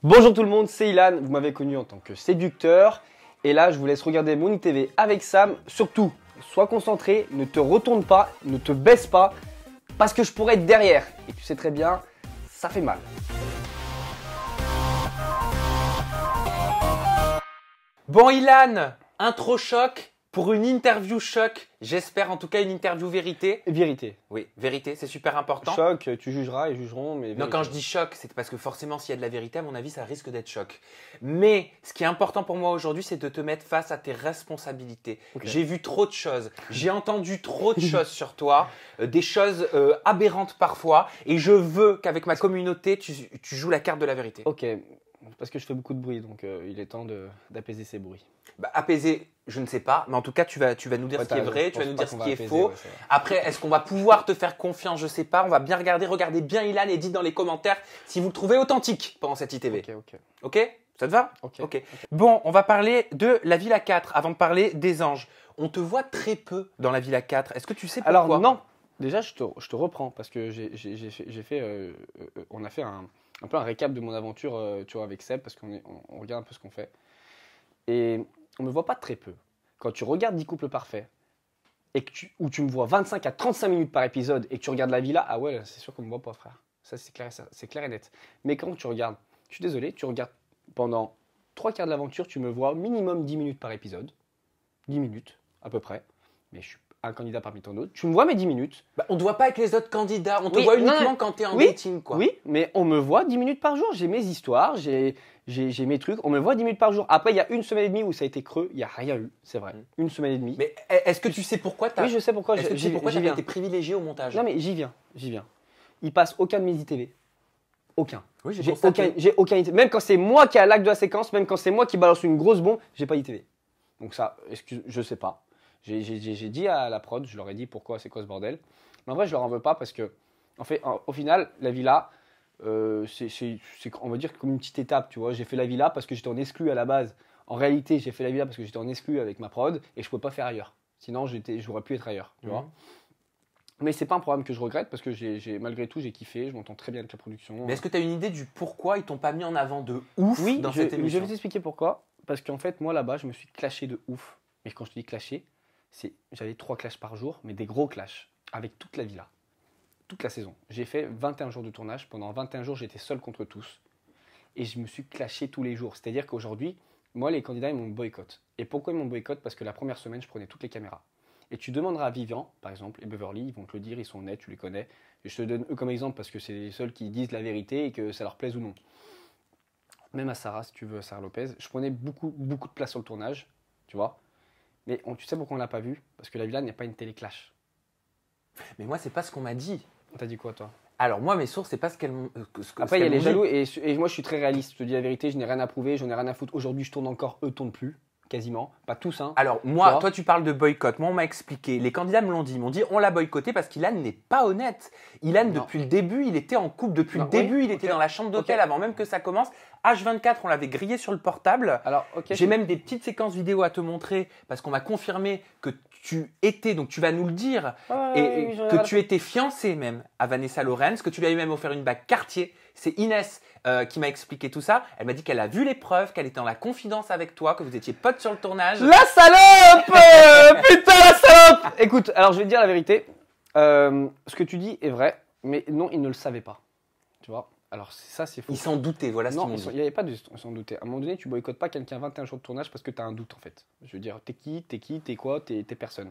Bonjour tout le monde, c'est Ilan, vous m'avez connu en tant que séducteur et là je vous laisse regarder mon ITV avec Sam. Surtout, sois concentré, ne te retourne pas, ne te baisse pas parce que je pourrais être derrière et tu sais très bien, ça fait mal. Bon Ilan, intro choc pour une interview choc. J'espère en tout cas une interview vérité. Vérité. Oui, vérité, c'est super important. Choc, tu jugeras, ils jugeront, mais vérité. Non, quand je dis choc, c'est parce que forcément s'il y a de la vérité, à mon avis, ça risque d'être choc. Mais ce qui est important pour moi aujourd'hui, c'est de te mettre face à tes responsabilités. Okay. J'ai vu trop de choses, j'ai entendu trop de choses sur toi, des choses aberrantes parfois, et je veux qu'avec ma communauté, tu joues la carte de la vérité. Ok, parce que je fais beaucoup de bruit, donc il est temps d'apaiser ces bruits. Bah, apaiser, je ne sais pas, mais en tout cas, tu vas nous dire ce qui est vrai, tu vas nous dire ce qui est faux. Ouais, après, est-ce qu'on va pouvoir te faire confiance? Je sais pas. On va bien regardez bien Ilan et dites dans les commentaires si vous le trouvez authentique pendant cette ITV. Ok, ça te va? Ok. Bon, on va parler de la Villa 4 avant de parler des anges. On te voit très peu dans la Villa 4. Est-ce que tu sais pourquoi? Alors non, déjà je te reprends parce que on a fait un peu un récap de mon aventure tu vois, avec Seb parce qu'on regarde un peu ce qu'on fait. Et on ne me voit pas très peu. Quand tu regardes 10 couples parfaits, et où tu me vois 25 à 35 minutes par épisode et que tu regardes la villa, ah ouais, c'est sûr qu'on ne me voit pas, frère. Ça, c'est clair et net. Mais quand tu regardes, je suis désolé, tu regardes pendant 3 quarts de l'aventure, tu me vois minimum 10 minutes par épisode. 10 minutes, à peu près. Mais je suis un candidat parmi tant d'autres. Tu me vois mes 10 minutes. Bah, on ne te voit pas avec les autres candidats. On te voit uniquement quand tu es en dating, quoi. Oui, mais on me voit 10 minutes par jour. J'ai mes histoires, j'ai mes trucs. On me voit 10 minutes par jour. Après, il y a une semaine et demie où ça a été creux. Il n'y a rien eu, c'est vrai. Une semaine et demie. Mais est-ce que tu sais pourquoi Oui, je sais pourquoi. Est-ce que tu sais pourquoi tu as été privilégié au montage? Non, mais j'y viens. Il passe aucun de mes ITV. Aucun. Oui, j'ai aucun ITV. Même quand c'est moi qui ai l'acte de la séquence, même quand c'est moi qui balance une grosse bombe, j'ai pas ITV. Donc ça, je sais pas. J'ai dit à la prod, je leur ai dit pourquoi, c'est quoi ce bordel. Mais en vrai, je leur en veux pas parce que, en fait, au final, la villa, c'est, on va dire, comme une petite étape, tu vois. J'ai fait la villa parce que j'étais en exclu à la base. En réalité, j'ai fait la villa parce que j'étais en exclu avec ma prod et je pouvais pas faire ailleurs. Sinon, j'aurais pu être ailleurs, tu vois. Mais c'est pas un programme que je regrette parce que malgré tout, j'ai kiffé, je m'entends très bien avec la production. Mais est-ce que tu as une idée du pourquoi ils t'ont pas mis en avant de ouf dans cette émission? Je vais t'expliquer pourquoi. Parce qu'en fait, moi là-bas, je me suis clashé de ouf. Mais quand je te dis clashé, j'avais 3 clashs par jour, mais des gros clashs, avec toute la villa, toute la saison. J'ai fait 21 jours de tournage. Pendant 21 jours, j'étais seul contre tous. Et je me suis clashé tous les jours. C'est-à-dire qu'aujourd'hui, moi, les candidats, ils m'ont boycott. Et pourquoi ils m'ont boycott? Parce que la première semaine, je prenais toutes les caméras. Et tu demanderas à Vivian, par exemple, et Beverly, ils vont te le dire, ils sont honnêtes, tu les connais. Et je te donne eux comme exemple parce que c'est les seuls qui disent la vérité et que ça leur plaise ou non. Même à Sarah, si tu veux, Sarah Lopez, je prenais beaucoup de place sur le tournage, tu vois. Mais tu sais pourquoi on l'a pas vu? Parce que la villa n'est pas une télé-clash. Mais moi, c'est pas ce qu'on m'a dit. On t'a dit quoi, toi? Alors moi, mes sources, c'est pas ce qu'elles m'ont. Après, il y a les jaloux et moi, je suis très réaliste. Je te dis la vérité, je n'ai rien à prouver, j'en ai rien à foutre. Aujourd'hui, je tourne encore, eux tournent plus. Quasiment, pas tous. Hein. Alors moi, toi tu parles de boycott, moi on m'a expliqué, les candidats me l'ont dit, ils m'ont dit on l'a boycotté parce qu'Ilan n'est pas honnête. Ilan depuis le début, il était en couple, depuis le début, il était dans la chambre d'hôtel avant même que ça commence. H24, on l'avait grillé sur le portable. Alors, j'ai même des petites séquences vidéo à te montrer parce qu'on m'a confirmé que tu étais, donc tu vas nous le dire, et que tu étais fiancé même à Vanessa Lorenz, que tu lui avais même offert une bague Cartier. C'est Inès qui m'a expliqué tout ça. Elle m'a dit qu'elle a vu les preuves, qu'elle était en la confidence avec toi, que vous étiez potes sur le tournage. La salope putain, la salope. Écoute, alors je vais te dire la vérité. Ce que tu dis est vrai, mais non, ils ne le savaient pas. Tu vois? Alors ça, c'est faux. Ils s'en doutaient, voilà ce qu'ils m'ont dit. Il n'y avait pas de s'en douter. À un moment donné, tu boycottes pas quelqu'un 21 jours de tournage parce que tu as un doute en fait. Je veux dire, t'es qui, t'es quoi, t'es personne.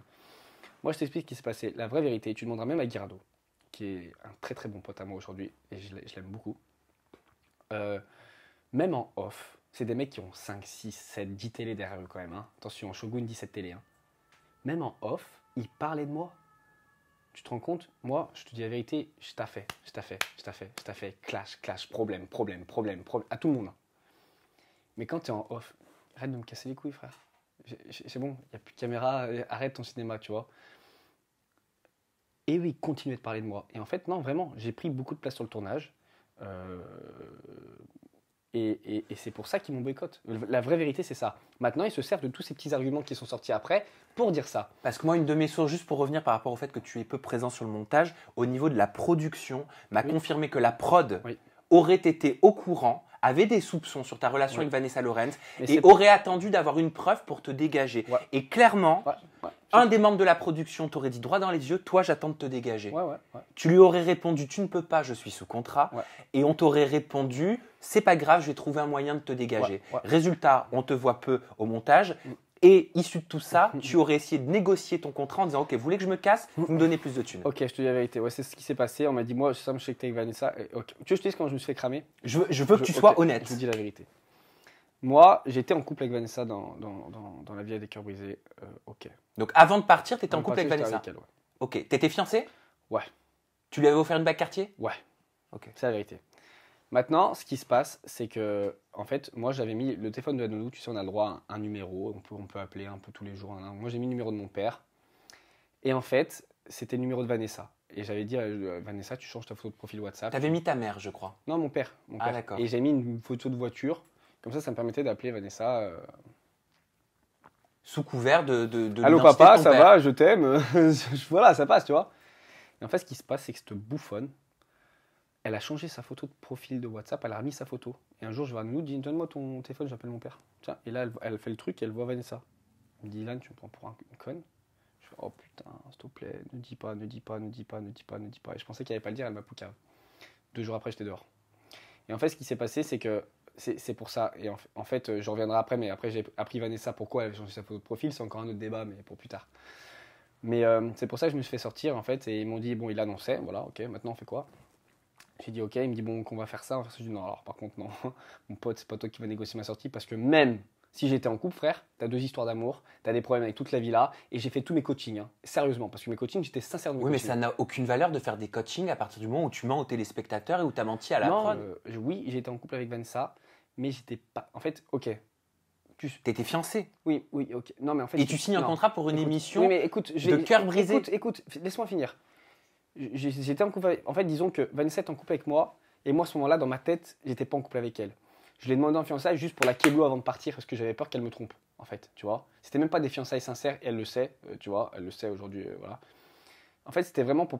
Moi, je t'explique ce qui s'est passé. La vraie vérité, tu demanderas même à Guirado, qui est un très très bon pote à moi aujourd'hui, et je l'aime beaucoup. Même en off, c'est des mecs qui ont 5, 6, 7, 10 télés derrière eux quand même. Hein. Attention, Shogun 17 télé. Hein. Même en off, ils parlaient de moi. Tu te rends compte? Moi, je te dis la vérité, je t'ai fait. Clash, problème, à tout le monde. Hein. Mais quand tu es en off, arrête de me casser les couilles, frère. C'est bon, il n'y a plus de caméra, arrête ton cinéma, tu vois. Et oui, continuez de parler de moi. Et en fait, non, vraiment, j'ai pris beaucoup de place sur le tournage. Et c'est pour ça qu'ils m'ont boycott. La vraie vérité, c'est ça. Maintenant, ils se servent de tous ces petits arguments qui sont sortis après pour dire ça. Parce que moi, une de mes sources, juste pour revenir par rapport au fait que tu es peu présent sur le montage, au niveau de la production, m'a confirmé que la prod aurait été au courant avait des soupçons sur ta relation Ouais. avec Vanessa Lorenz Mais et c'est- aurait attendu d'avoir une preuve pour te dégager. Ouais. Et clairement, Ouais. un des membres de la production t'aurait dit droit dans les yeux, toi j'attends de te dégager. Ouais. Tu lui aurais répondu, tu ne peux pas, je suis sous contrat. Ouais. Et on t'aurait répondu, c'est pas grave, je vais trouver un moyen de te dégager. Ouais. Résultat, on te voit peu au montage. Mm. Et issu de tout ça, tu aurais essayé de négocier ton contrat en disant, ok, vous voulez que je me casse, vous me donnez plus de thunes. Ok, je te dis la vérité. Ouais, c'est ce qui s'est passé. On m'a dit, moi, ça me sais que t'es avec Vanessa. Et, ok. Tu veux que je te dise quand je me suis fait cramer? Je veux que tu Ok, sois honnête. Je vous dis la vérité. Moi, j'étais en couple avec Vanessa dans La vie à des cœurs brisés. Ok. Donc avant de partir, tu étais en Avant de couple avec partir, Vanessa. j'étais avec Ok, t'étais fiancé? Ouais. Tu lui avais offert une bague Cartier? Ouais. Ok. C'est la vérité. Maintenant, ce qui se passe, c'est que, en fait, moi, j'avais mis le téléphone de la nounou. Tu sais, on a le droit à un numéro. On peut appeler un peu tous les jours. Moi, j'ai mis le numéro de mon père. Et en fait, c'était le numéro de Vanessa. Et j'avais dit à Vanessa, tu changes ta photo de profil WhatsApp. T'avais mis ta mère, je crois. Non, mon père. Ah, père. d'accord. Et j'ai mis une photo de voiture. Comme ça me permettait d'appeler Vanessa. Sous couvert de Allô l'identité papa, de ton ça père. va, je t'aime. Voilà, ça passe, tu vois. Et en fait, ce qui se passe, c'est que cette bouffonne, elle a changé sa photo de profil de WhatsApp, elle a remis sa photo. Et un jour, je vais à nous, dis, donne-moi ton téléphone, j'appelle mon père. Tiens, et là, elle fait le truc et elle voit Vanessa. Elle me dit, Ilan, tu me prends pour une conne. Je fais, oh putain, s'il te plaît, ne dis pas. Et je pensais qu'elle allait pas le dire, elle m'a poucave. 2 jours après, j'étais dehors. Et en fait, ce qui s'est passé, c'est que c'est pour ça. Et en fait, je reviendrai après, mais après, j'ai appris Vanessa pourquoi elle avait changé sa photo de profil. C'est encore un autre débat, mais pour plus tard. Mais c'est pour ça que je me suis fait sortir, en fait. Et ils m'ont dit, bon, il annonçait, voilà, ok, maintenant on fait quoi? J'ai dit, ok. Il me dit, bon, qu'on va faire ça. On va faire ça. Je dis, non, alors par contre, non. Mon pote, c'est pas toi qui va négocier ma sortie, parce que même si j'étais en couple, frère, t'as 2 histoires d'amour, t'as des problèmes avec toute la villa, et j'ai fait tous mes coachings, hein. Sérieusement, parce que mes coachings, j'étais sincère de mes Oui, mais coachings. ça n'a aucune valeur de faire des coachings à partir du moment où tu mens aux téléspectateurs et où tu as menti à la Non, prod. oui, j'étais en couple avec Vanessa, mais j'étais pas. En fait, ok. T'étais fiancé. Oui, ok. Non, mais en fait. Et tu signes un non. contrat pour une Écoute, émission oui, mais écoute, de cœur brisé. Écoute, laisse-moi finir. J'étais en couple avec. En fait, disons que Vanessa est en couple avec moi, et moi, à ce moment-là, dans ma tête, j'étais pas en couple avec elle. Je l'ai demandé en fiançailles juste pour la kéblo avant de partir, parce que j'avais peur qu'elle me trompe, en fait, tu vois. C'était même pas des fiançailles sincères, et elle le sait, tu vois, elle le sait aujourd'hui, voilà. En fait, c'était vraiment pour.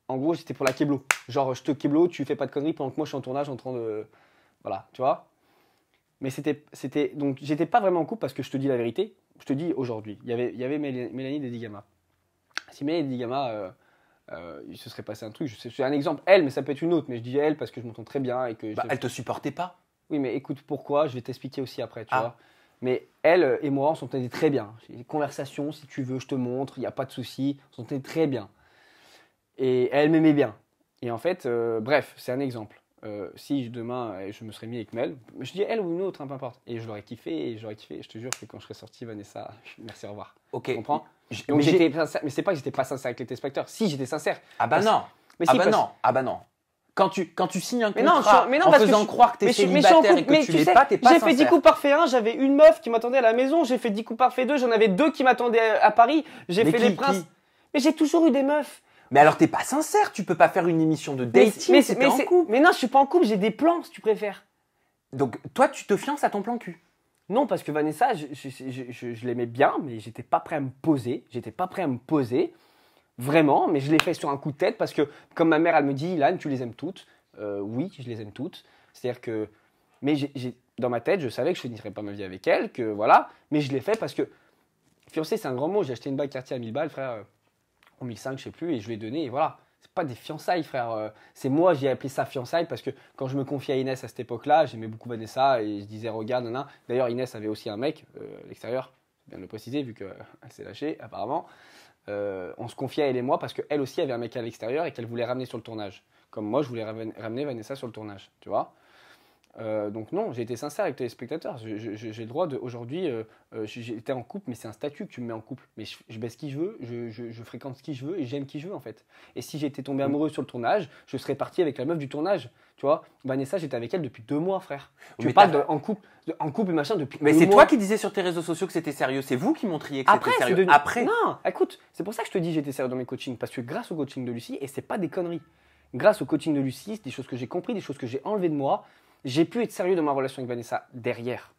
En gros, c'était pour la kéblo. Genre, je te kéblo, tu fais pas de conneries pendant que moi je suis en tournage en train de. Voilà, tu vois. Mais c'était. Donc, j'étais pas vraiment en couple parce que je te dis la vérité. Je te dis aujourd'hui. Il y avait Mélanie Dedigama. Si Mélanie Dedigama, il se serait passé un truc, c'est un exemple, elle, mais ça peut être une autre. Mais je dis elle parce que je m'entends très bien et que. Elle te supportait pas. Oui, mais écoute, pourquoi? Je vais t'expliquer aussi après, tu Ah. vois. Mais elle et moi, on s'entendait très bien. J'ai des conversations, si tu veux, je te montre, il n'y a pas de souci. On s'entendait très bien. Et elle m'aimait bien. Et en fait, bref, c'est un exemple. Si demain, je me serais mis avec Mel, je dis elle ou une autre, hein, peu importe. Et je l'aurais kiffé, et j'aurais kiffé. Je te jure que quand je serais sorti, Vanessa, merci, au revoir. Ok. Tu comprends? J- Donc mais j'ai- j'étais sincère, mais c'est pas que j'étais pas sincère avec les téléspectateurs. Si, j'étais sincère. Ah bah Parce- non. Mais Ah si, bah parce- non. Ah bah non. Quand tu signes un Mais non, contrat mais non, en parce que faisant je- croire que t'es mais je suis en célibataire et couple, que mais tu tu l'es sais, pas, t'es pas j'ai fait 10 sincère. coups parfaits 1, j'avais une meuf qui m'attendait à la maison, j'ai fait 10 coups parfaits 2, j'en avais 2 qui m'attendaient à Paris, j'ai Mais fait qui- les princes. qui Mais j'ai toujours eu des meufs. Mais alors t'es pas sincère, tu peux pas faire une émission de dating si t'es en couple. mais non, je suis pas en couple, j'ai des plans si tu préfères. Donc toi tu te fiances à ton plan cul. Non, parce que Vanessa, je l'aimais bien, mais j'étais pas prêt à me poser. J'étais pas prêt à me poser, vraiment, mais je l'ai fait sur un coup de tête parce que, comme ma mère, elle me dit, Ilan, tu les aimes toutes. Oui, je les aime toutes. C'est-à-dire que. Mais dans ma tête, je savais que je finirais pas ma vie avec elle, que voilà, mais je l'ai fait parce que. Fiancé, c'est un grand mot. J'ai acheté une bague Cartier à 1000 balles, frère, en 1005, je sais plus, et je lui ai donné, et voilà. C'est pas des fiançailles, frère. C'est moi, j'ai appelé ça fiançailles parce que quand je me confiais à Inès à cette époque-là, j'aimais beaucoup Vanessa et je disais, regarde, nana. D'ailleurs, Inès avait aussi un mec à l'extérieur, c'est bien de le préciser, vu qu'elle s'est lâchée, apparemment. On se confiait, elle et moi, parce qu'elle aussi avait un mec à l'extérieur et qu'elle voulait ramener sur le tournage. Comme moi, je voulais ramener Vanessa sur le tournage, tu vois. Donc non, j'ai été sincère avec les spectateurs. J'ai le droit de aujourd'hui. J'étais en couple, mais c'est un statut que tu me mets en couple. Mais je baisse qui je veux, je fréquente qui je veux et j'aime qui je veux en fait. Et si j'étais tombé amoureux sur le tournage, je serais parti avec la meuf du tournage. Tu vois, Vanessa, j'étais avec elle depuis 2 mois, frère. Tu Mais parles t'as- en couple et machin depuis. Mais 2 c'est mois. toi qui disais sur tes réseaux sociaux que c'était sérieux, c'est vous qui montriez que Après, c'était c'est sérieux. devenu. Après, Non, écoute, c'est pour ça que je te dis j'étais sérieux dans mes coachings parce que grâce au coaching de Lucie et c'est pas des conneries. Grâce au coaching de Lucie, c'est des choses que j'ai compris, des choses que j'ai enlevées de moi. J'ai pu être sérieux dans ma relation avec Vanessa derrière.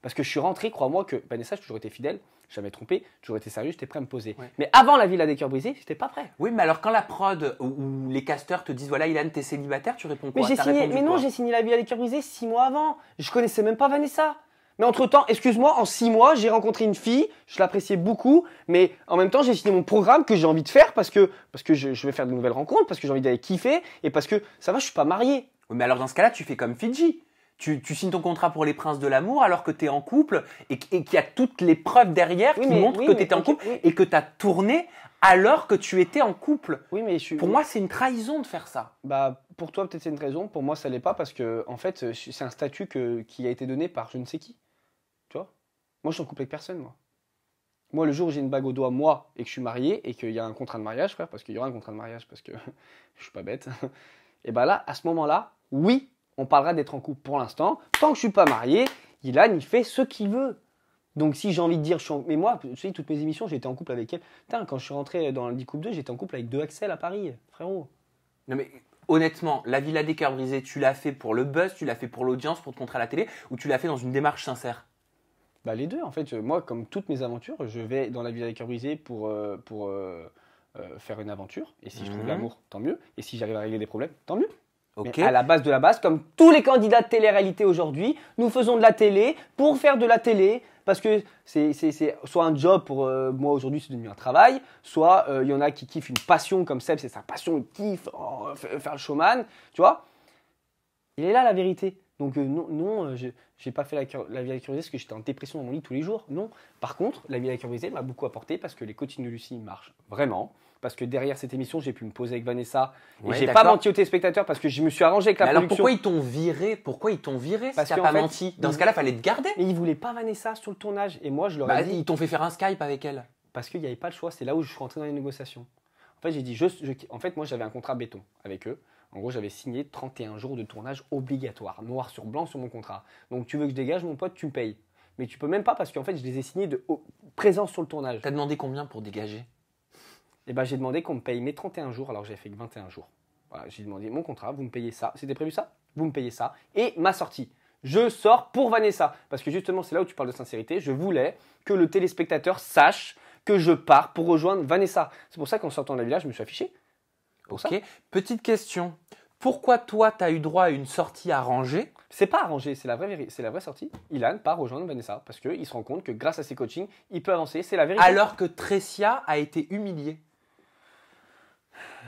Parce que je suis rentré, crois-moi que Vanessa, j'ai toujours été fidèle. jamais trompé, toujours été sérieux, j'étais prêt à me poser. Ouais. Mais avant la Villa des cœurs brisés, j'étais pas prêt. Oui, mais alors quand la prod ou les casteurs te disent voilà, Ilan, t'es célibataire, tu réponds quoi? Mais non, j'ai signé la Villa des cœurs brisés 6 mois avant. Je connaissais même pas Vanessa. Mais entre-temps, excuse-moi, en 6 mois, j'ai rencontré une fille, je l'appréciais beaucoup, mais en même temps, j'ai signé mon programme que j'ai envie de faire parce que je vais faire de nouvelles rencontres, parce que j'ai envie d'aller kiffer, et parce que, ça va, je suis pas marié. Oui, mais alors dans ce cas-là, tu fais comme Fidji. Tu signes ton contrat pour les princes de l'amour alors que tu es en couple et qu'il y a toutes les preuves derrière qui montrent que tu étais en couple et que tu as tourné alors que tu étais en couple. Oui, mais Pour moi, c'est une trahison de faire ça. Bah, pour toi, peut-être c'est une raison, pour moi, ça l'est pas parce que, en fait, c'est un statut qui a été donné par je ne sais qui. Tu vois? Moi, je suis en couple avec personne, moi. Moi, le jour où j'ai une bague au doigt, moi, et que je suis marié, et qu'il y a un contrat de mariage, frère, parce qu'il y aura un contrat de mariage, parce que je suis pas bête, et bah là, à ce moment-là, oui, on parlera d'être en couple pour l'instant. Tant que je suis pas marié, Ilan, il fait ce qu'il veut. Donc si j'ai envie de dire, mais moi, tu sais, toutes mes émissions, j'ai été en couple avec elle. Putain, quand je suis rentré dans le 10 Coupe 2, j'étais en couple avec 2 Axel à Paris, frérot. Non mais honnêtement, la Villa des cœurs brisés, tu l'as fait pour le buzz, tu l'as fait pour l'audience, pour te montrer à la télé, ou tu l'as fait dans une démarche sincère? Bah les deux, en fait. Moi, comme toutes mes aventures, je vais dans la Villa des cœurs brisés pour faire une aventure. Et si je trouve l'amour, tant mieux. Et si j'arrive à régler des problèmes, tant mieux. Ok. Mais à la base de la base, comme tous les candidats de télé-réalité aujourd'hui, nous faisons de la télé pour faire de la télé, parce que c'est soit un job pour moi aujourd'hui, c'est devenu un travail, soit il y en a qui kiffent une passion comme Seb, c'est sa passion, il kiffe faire le showman, tu vois. Il est là la vérité. Donc non, j'ai pas fait la vie à la cœur brisée parce que j'étais en dépression dans mon lit tous les jours. Non. Par contre, la vie à la cœur brisée m'a beaucoup apporté parce que les coachings de Lucie marchent vraiment. Parce que derrière cette émission, j'ai pu me poser avec Vanessa. Et j'ai pas menti aux téléspectateurs parce que je me suis arrangé avec la production. Alors pourquoi ils t'ont viré? Pourquoi ils t'ont viré Parce si t'as pas menti? Dans ce cas-là, fallait te garder. Mais ils voulaient pas Vanessa sur le tournage. Et moi, je leur ai dit. Ils t'ont fait faire un Skype avec elle. Parce qu'il n'y avait pas le choix. C'est là où je suis rentré dans les négociations. En fait, j'ai dit, en fait, moi, j'avais un contrat béton avec eux. En gros, j'avais signé 31 jours de tournage obligatoire, noir sur blanc sur mon contrat. Donc, tu veux que je dégage, mon pote, tu me payes. Mais tu peux même pas parce qu'en fait, je les ai signés de présence sur le tournage. T'as demandé combien pour dégager? Et ben, j'ai demandé qu'on me paye mes 31 jours, alors que j'avais fait que 21 jours. Voilà, j'ai demandé mon contrat, vous me payez ça. C'était prévu ça? Vous me payez ça. Et ma sortie. Je sors pour Vanessa. Parce que justement, c'est là où tu parles de sincérité. Je voulais que le téléspectateur sache que je pars pour rejoindre Vanessa. C'est pour ça qu'en sortant de la villa, je me suis affiché. Ok. Petite question. Pourquoi toi, tu as eu droit à une sortie arrangée? C'est pas arrangé, c'est la vraie sortie. Ilan part rejoindre Vanessa parce qu'il se rend compte que grâce à ses coachings, il peut avancer. C'est la vérité. Alors que Tressia a été humiliée.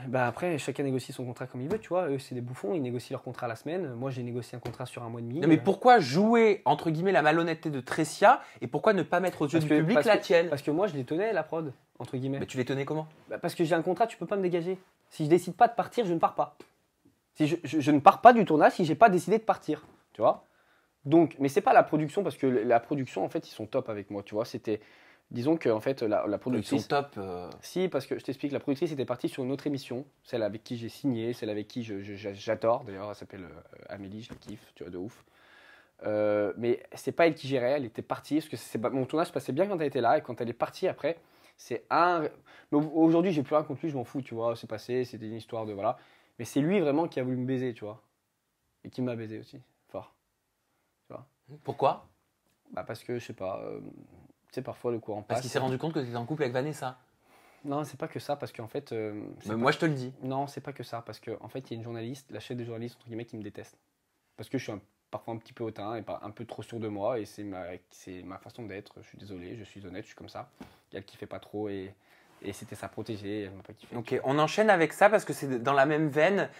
Bah après, chacun négocie son contrat comme il veut, tu vois. Eux, c'est des bouffons, ils négocient leur contrat la semaine. Moi, j'ai négocié un contrat sur 1 mois et demi. Non, mais pourquoi jouer, entre guillemets, la malhonnêteté de Tressia et pourquoi ne pas mettre aux yeux du public la tienne? Parce que moi, je les tenais, la prod, entre guillemets. Mais tu les tenais comment? Bah parce que j'ai un contrat, tu peux pas me dégager. Si je décide pas de partir, je ne pars pas. Si je ne pars pas du tournage si j'ai pas décidé de partir, tu vois. Donc, mais c'est pas la production parce que la production, en fait, ils sont top avec moi, tu vois. C'était, disons que en fait, la productrice. Ils sont top. Si, parce que je t'explique, la productrice était partie sur une autre émission, celle avec qui j'ai signé, celle avec qui j'adore. D'ailleurs, elle s'appelle Amélie, je la kiffe, tu vois, de ouf. Mais c'est pas elle qui gérait, elle était partie parce que mon tournage se passait bien quand elle était là et quand elle est partie après, c'est un. Mais aujourd'hui, j'ai plus rien contre lui, je m'en fous, tu vois. C'est passé, c'était une histoire de voilà. Mais c'est lui vraiment qui a voulu me baiser, tu vois, et qui m'a baisé aussi, fort. Tu vois. Pourquoi? Bah parce que je sais pas. Tu sais, parfois le courant passe. Parce qu'il s'est rendu compte que tu étais en couple avec Vanessa. Non, c'est pas que ça, parce qu'en fait. Moi, je te le dis. Non, c'est pas que ça, parce qu'en fait, il y a une journaliste, la chef des journalistes, entre guillemets, qui me déteste. Parce que je suis parfois un petit peu hautain et un peu trop sûr de moi, et c'est ma façon d'être. Je suis désolé, je suis honnête, je suis comme ça. Il y a le qui fait pas trop, et c'était sa protégée, elle m'a pas kiffé. Ok, on enchaîne avec ça parce que c'est dans la même veine.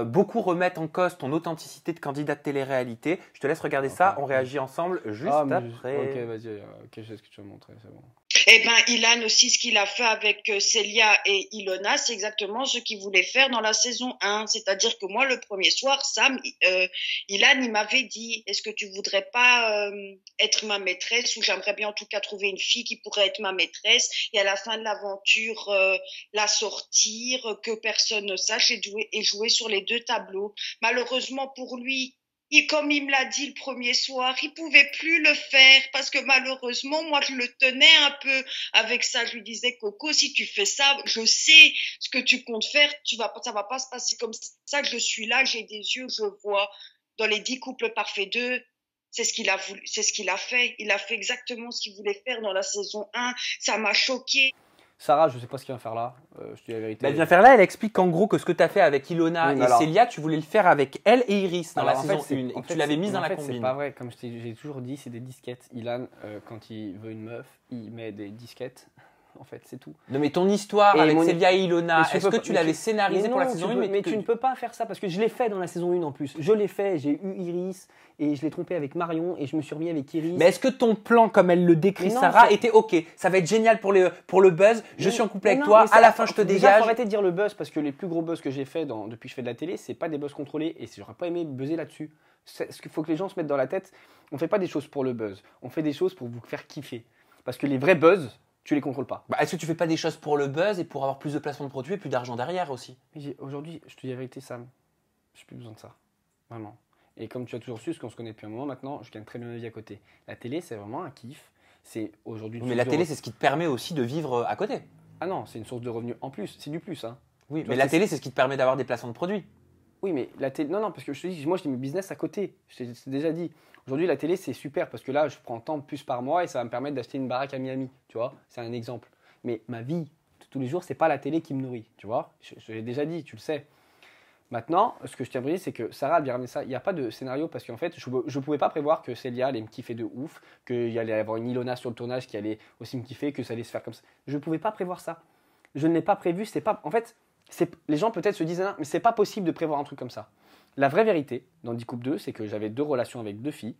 Beaucoup remettent en cause ton authenticité de candidat de télé-réalité. Je te laisse regarder ça, on réagit ensemble juste après. Ok, vas-y, je sais ce que tu vas me montrer, c'est bon. Eh ben, Ilan aussi, ce qu'il a fait avec Célia et Ilona, c'est exactement ce qu'il voulait faire dans la saison 1. C'est-à-dire que moi, le premier soir, Ilan, il m'avait dit, est-ce que tu voudrais pas être ma maîtresse, ou j'aimerais bien en tout cas trouver une fille qui pourrait être ma maîtresse, et à la fin de l'aventure, la sortir, que personne ne sache, et jouer sur les 2 tableaux. Malheureusement pour lui, comme il me l'a dit le premier soir, il pouvait plus le faire parce que malheureusement, moi, je le tenais un peu avec ça. Je lui disais, Coco, si tu fais ça, je sais ce que tu comptes faire. Ça va pas se passer comme ça. Je suis là, j'ai des yeux, je vois. Dans les 10 couples parfaits 2, C'est ce qu'il a voulu, c'est ce qu'il a fait. Il a fait exactement ce qu'il voulait faire dans la saison 1. Ça m'a choqué. Sarah, je sais pas ce qu'il va faire là. Je te dis la vérité. Bah, elle vient faire là, elle explique qu'en gros que ce que tu as fait avec Ilona et Célia, tu voulais le faire avec elle et Iris dans la saison 1 et que tu l'avais mise dans la combine. C'est pas vrai, comme j'ai toujours dit, c'est des disquettes. Ilan, quand il veut une meuf, il met des disquettes. En fait, c'est tout. Non, mais ton histoire avec Célia et Ilona, est-ce que tu l'avais scénarisé pour la saison 1 Mais tu ne peux pas faire ça parce que je l'ai fait dans la saison 1 en plus. Je l'ai fait, j'ai eu Iris et je l'ai trompé avec Marion et je me suis remis avec Iris. Mais est-ce que ton plan, comme elle le décrit, Sarah, était OK? Ça va être génial pour le buzz. Je suis en couple avec toi. À la fin, je te dégage. Il faut arrêter de dire le buzz parce que les plus gros buzz que j'ai fait depuis que je fais de la télé, c'est pas des buzz contrôlés et j'aurais pas aimé buzzer là-dessus. Ce qu'il faut que les gens se mettent dans la tête, on fait pas des choses pour le buzz. On fait des choses pour vous faire kiffer. Parce que les vrais buzz, tu les contrôles pas. Bah, est-ce que tu fais pas des choses pour le buzz et pour avoir plus de placements de produits et plus d'argent derrière aussi? Aujourd'hui, je te dis la vérité, Sam, j'ai plus besoin de ça. Vraiment. Et comme tu as toujours su, parce qu'on se connaît depuis un moment maintenant, je gagne très bien ma vie à côté. La télé, c'est vraiment un kiff. C'est aujourd'hui. Mais la télé, c'est ce qui te permet aussi de vivre à côté. Ah non, c'est une source de revenus en plus. C'est du plus, hein. Oui, mais la télé, c'est ce qui te permet d'avoir des placements de produits. Oui, mais la télé. Non, parce que je te dis, moi, je dis mes business à côté. Je t'ai déjà dit. Aujourd'hui, la télé, c'est super parce que là, je prends tant de plus par mois et ça va me permettre d'acheter une baraque à Miami. Tu vois, c'est un exemple. Mais ma vie, tous les jours, c'est pas la télé qui me nourrit. Tu vois, je l'ai déjà dit, tu le sais. Maintenant, ce que je tiens à vous dire, c'est que Sarah a bien ramené ça. Il n'y a pas de scénario parce qu'en fait, je ne pouvais pas prévoir que Célia allait me kiffer de ouf, qu'il y allait avoir une Ilona sur le tournage qui allait aussi me kiffer, que ça allait se faire comme ça. Je ne pouvais pas prévoir ça. Je ne l'ai pas prévu. C'est pas. En fait, les gens peut-être se disent, non, mais c'est pas possible de prévoir un truc comme ça. La vraie vérité dans 10 coupes 2, c'est que j'avais 2 relations avec 2 filles,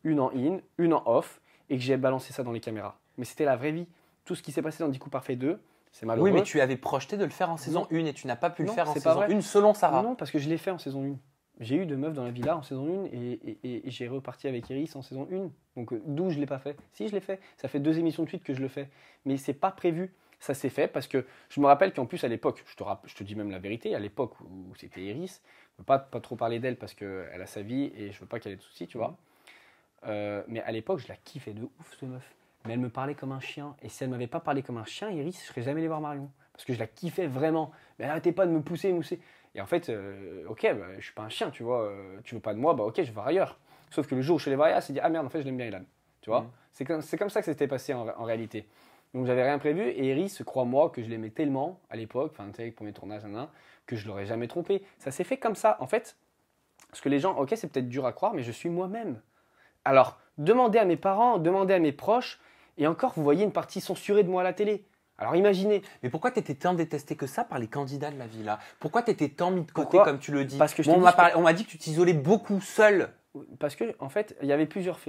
une en in, une en off, et que j'ai balancé ça dans les caméras. Mais c'était la vraie vie. Tout ce qui s'est passé dans 10 coupes parfaits 2, c'est malheureux. Oui, mais tu avais projeté de le faire en saison 1 et tu n'as pas pu le faire en saison 1 selon Sarah. Non, parce que je l'ai fait en saison 1. J'ai eu 2 meufs dans la villa en saison 1 et j'ai reparti avec Iris en saison 1. Donc d'où je ne l'ai pas fait? Si, je l'ai fait. Ça fait 2 émissions de suite que je le fais. Mais c'est pas prévu. Ça s'est fait parce que je me rappelle qu'en plus à l'époque, je te dis même la vérité, à l'époque où c'était Iris, je ne veux pas trop parler d'elle parce qu'elle a sa vie et je veux pas qu'elle ait de soucis, tu vois. Mais à l'époque, je la kiffais de ouf, cette meuf. Mais elle me parlait comme un chien. Et si elle ne m'avait pas parlé comme un chien, Iris, je serais jamais allé voir Marion. Parce que je la kiffais vraiment. Mais elle n'arrêtait pas de me pousser, mousser. Et en fait, ok, bah, je suis pas un chien, tu vois. Tu veux pas de moi, bah ok, je vais voir ailleurs. Sauf que le jour où je suis allé voir ailleurs, elle s'est dit, ah merde, en fait, je l'aime bien, Ilan. Tu vois. C'est comme ça que ça s'était passé en réalité. Donc j'avais rien prévu. Et Iris, crois-moi, que je l'aimais tellement à l'époque, enfin, tu sais, pour mes tournages, que je l'aurais jamais trompé. Ça s'est fait comme ça. En fait, parce que les gens, ok, c'est peut-être dur à croire, mais je suis moi-même. Alors, demandez à mes parents, demandez à mes proches, et encore, vous voyez une partie censurée de moi à la télé. Alors imaginez. Mais pourquoi tu étais tant détesté que ça par les candidats de la villa? Pourquoi tu étais tant mis de côté, comme tu le dis? Parce que on m'a dit que tu t'isolais beaucoup seul. Parce que, en fait, il y avait plusieurs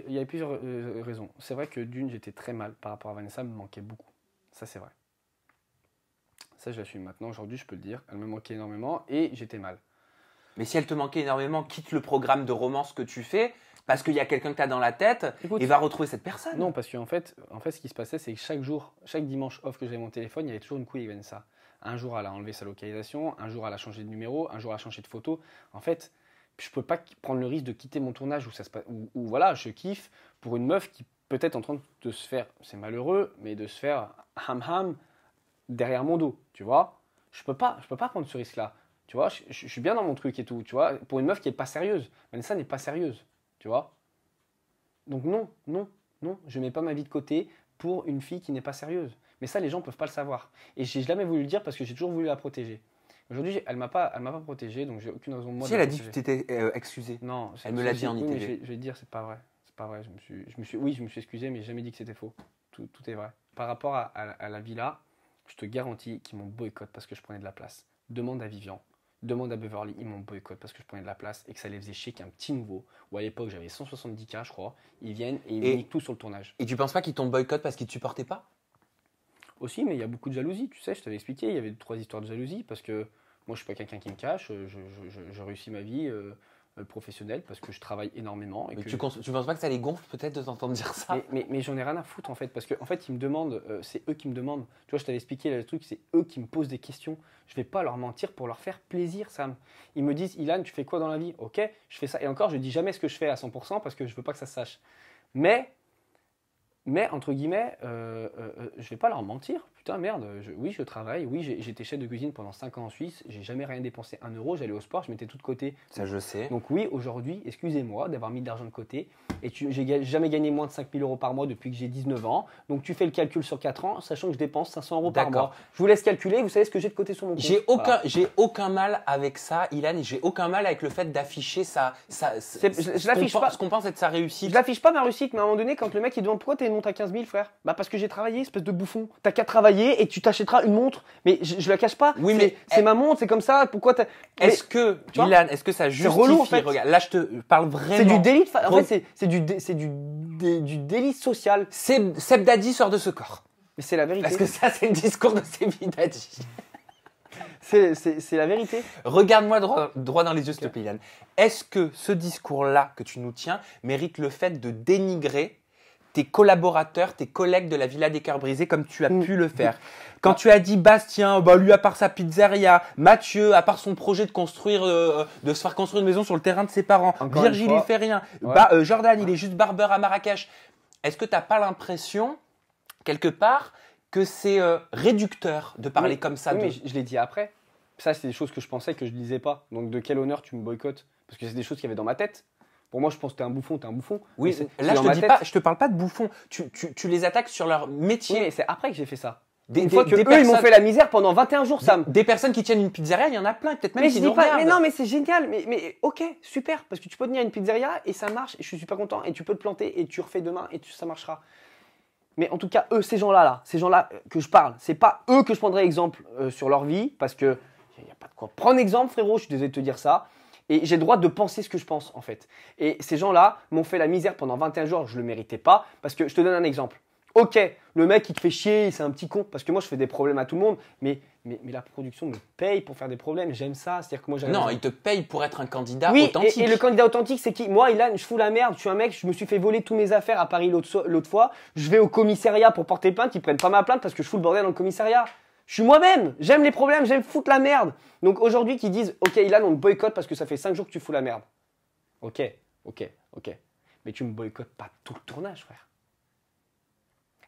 raisons. C'est vrai que d'une, j'étais très mal par rapport à Vanessa, elle me manquait beaucoup. Ça, c'est vrai. Ça, je l'assume maintenant. Aujourd'hui, je peux le dire. Elle me manquait énormément et j'étais mal. Mais si elle te manquait énormément, quitte le programme de romance que tu fais, parce qu'il y a quelqu'un que tu as dans la tête, et va retrouver cette personne. Non, parce qu'en fait, ce qui se passait, c'est que chaque dimanche off que j'avais mon téléphone, il y avait toujours une couille avec Vanessa. Un jour, elle a enlevé sa localisation, un jour, elle a changé de numéro, un jour, elle a changé de photo. En fait, je ne peux pas prendre le risque de quitter mon tournage où voilà, je kiffe pour une meuf qui peut-être en train de se faire, c'est malheureux, mais de se faire ham derrière mon dos, tu vois. Je peux pas prendre ce risque-là. Tu vois, je suis bien dans mon truc et tout, tu vois. Pour une meuf qui n'est pas sérieuse. Vanessa n'est pas sérieuse, tu vois. Donc non, je ne mets pas ma vie de côté pour une fille qui n'est pas sérieuse. Mais ça, les gens ne peuvent pas le savoir. Et j'ai jamais voulu le dire parce que j'ai toujours voulu la protéger. Aujourd'hui, elle m'a pas protégée, donc j'ai aucune raison de moi. Si elle a dit que tu t'étais excusé. Non, elle me l'a dit en ITV. ITV. Je vais te dire, c'est pas vrai. C'est pas vrai. Je me suis excusé, mais j'ai jamais dit que c'était faux. Tout est vrai. Par rapport à la villa, je te garantis qu'ils m'ont boycotté parce que je prenais de la place. Demande à Vivian. Demande à Beverly, ils m'ont boycott parce que je prenais de la place et que ça les faisait chier qu'un petit nouveau, où à l'époque j'avais 170K je crois, ils viennent et ils niquent tout sur le tournage. Et tu penses pas qu'ils t'ont boycott parce qu'ils ne te supportaient pas? Aussi, mais il y a beaucoup de jalousie, tu sais, je t'avais expliqué, il y avait 3 histoires de jalousie parce que moi je suis pas quelqu'un qui me cache, je réussis ma vie professionnelle parce que je travaille énormément. Et mais que tu penses pas que ça les gonfle peut-être de t'entendre dire ça? Mais j'en ai rien à foutre en fait, parce qu'en fait ils me demandent, c'est eux qui me demandent. Tu vois, je t'avais expliqué le truc, c'est eux qui me posent des questions. Je vais pas leur mentir pour leur faire plaisir, Sam. Ils me disent, Ilan, tu fais quoi dans la vie? Ok, je fais ça. Et encore, je dis jamais ce que je fais à 100% parce que je veux pas que ça se sache. Mais Mais, entre guillemets, je vais pas leur mentir. Putain, merde, oui, je travaille. Oui, j'étais chef de cuisine pendant 5 ans en Suisse. J'ai jamais rien dépensé 1 euro. J'allais au sport, je mettais tout de côté. Ça, je sais. Donc oui, aujourd'hui, excusez-moi d'avoir mis de l'argent de côté. Et j'ai jamais gagné moins de 5 000 euros par mois depuis que j'ai 19 ans. Donc tu fais le calcul sur 4 ans, sachant que je dépense 500 euros par mois. Je vous laisse calculer, vous savez ce que j'ai de côté sur mon compte. J'ai aucun mal avec ça, Ilan. J'ai aucun mal avec le fait d'afficher je l'affiche pas. Ce qu'on pense être sa réussite. Je l'affiche pas ma réussite, mais à un moment donné, quand le mec il demande pourquoi t'as une montre à 15 000, frère, bah parce que j'ai travaillé, espèce de bouffon. T'as qu'à travailler et tu t'achèteras une montre. Mais je la cache pas. Oui, mais c'est ma montre, c'est comme ça. Pourquoi t'as. Est-ce que, Ilan, est-ce que ça justifie relou, en fait. Regarde, là, je te parle vraiment. C'est du délit. En fait, c'est du délit social. Seb Daddy sort de ce corps. Mais c'est la vérité. Parce que ça, c'est le discours de Seb Daddy. C'est la vérité. Regarde-moi droit dans les yeux, s'il te plaît, Ilan. Est-ce que ce discours-là que tu nous tiens mérite le fait de dénigrer tes collaborateurs, tes collègues de la Villa des Cœurs Brisés comme tu as pu le faire? Quand tu as dit Bastien, lui à part sa pizzeria, Mathieu à part son projet de construire, de se faire construire une maison sur le terrain de ses parents, Virgile il fait rien, Jordan il est juste barbeur à Marrakech. Est-ce que tu n'as pas l'impression quelque part que c'est réducteur de parler comme ça? Oui, mais je l'ai dit après. Ça, c'est des choses que je pensais que je ne disais pas. Donc, de quel honneur tu me boycottes? Parce que c'est des choses qu'il y avait dans ma tête. Pour moi, je pense que t'es un bouffon, t'es un bouffon. Oui, là, je te parle pas de bouffon. Tu les attaques sur leur métier. Oui, mais c'est après que j'ai fait ça. Une fois que eux, ils m'ont fait la misère pendant 21 jours, Sam. Des personnes qui tiennent une pizzeria, il y en a plein, peut-être même qui nous regardent. Mais non, mais c'est génial. Mais ok, super. Parce que tu peux tenir une pizzeria et ça marche. Et je suis super content. Et tu peux te planter et tu refais demain et ça marchera. Mais en tout cas, eux, ces gens-là que je parle, c'est pas eux que je prendrais exemple sur leur vie. Parce que il n'y a pas de quoi prendre exemple, frérot. Je suis désolé de te dire ça. Et j'ai le droit de penser ce que je pense, en fait. Et ces gens-là m'ont fait la misère pendant 21 jours. Je ne le méritais pas. Parce que je te donne un exemple. Ok, le mec, il te fait chier, c'est un petit con. Parce que moi, je fais des problèmes à tout le monde. Mais la production me paye pour faire des problèmes. J'aime ça. C'est-à-dire que moi, non, il te paye pour être un candidat authentique. Et le candidat authentique, c'est qui? Moi, Ilan, je fous la merde. Je suis un mec, je me suis fait voler tous mes affaires à Paris l'autre fois. Je vais au commissariat pour porter plainte. Ils prennent pas ma plainte parce que je fous le bordel dans le commissariat. Je suis moi-même, j'aime les problèmes, j'aime foutre la merde. Donc aujourd'hui, qu'ils disent, ok Ilan, on te boycotte parce que ça fait 5 jours que tu fous la merde. Ok. Mais tu me boycottes pas tout le tournage, frère.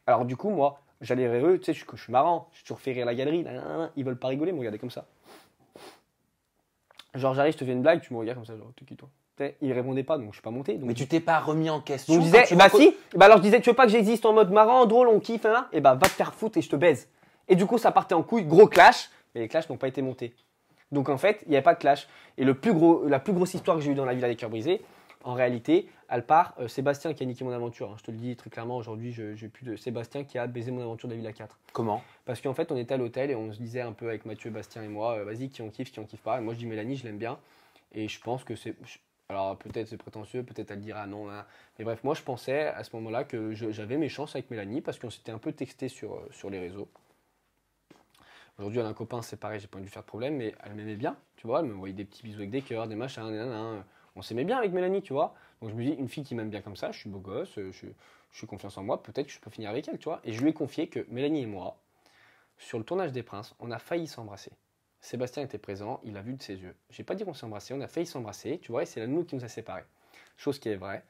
Alors du coup, moi, j'allais rire eux, tu sais, je suis marrant, je toujours fait rire la galerie, ils veulent pas rigoler, me regarder comme ça. Genre j'arrive, je te fais une blague, tu me regardes comme ça, genre, t'es qui toi? Ils répondaient pas, donc je suis pas monté. Donc, mais tu t'es pas remis en question. Donc je disais, si, alors je disais, tu veux pas que j'existe en mode marrant, drôle, on kiffe, hein? Et va te faire foutre et je te baise. Et du coup, ça partait en couille, gros clash, mais les clashs n'ont pas été montés. Donc en fait, il n'y avait pas de clash. Et la plus grosse histoire que j'ai eue dans la Villa des Cœurs Brisés, en réalité, elle part, Sébastien qui a niqué mon aventure. Hein, je te le dis très clairement, aujourd'hui, je n'ai plus de Sébastien qui a baisé mon aventure de la Villa 4. Comment? Parce qu'en fait, on était à l'hôtel et on se disait un peu avec Mathieu, Bastien et moi, vas-y, qui on kiffe pas. Et moi, je dis Mélanie, je l'aime bien. Et je pense que c'est... Alors peut-être c'est prétentieux, peut-être elle dira non. Hein. Mais bref, moi, je pensais à ce moment-là que j'avais mes chances avec Mélanie parce qu'on s'était un peu texté sur les réseaux. Aujourd'hui, elle a un copain, c'est pareil, j'ai pas dû faire de problème, mais elle m'aimait bien, tu vois, elle me voyait des petits bisous avec des cœurs, des machins, on s'aimait bien avec Mélanie, tu vois. Donc je me dis, une fille qui m'aime bien comme ça, je suis beau gosse, je suis confiance en moi, peut-être que je peux finir avec elle, tu vois. Et je lui ai confié que Mélanie et moi, sur le tournage des Princes, on a failli s'embrasser. Sébastien était présent, il a vu de ses yeux. J'ai pas dit qu'on s'est embrassé, on a failli s'embrasser, tu vois, et c'est la nous qui nous a séparés. Chose qui est vraie,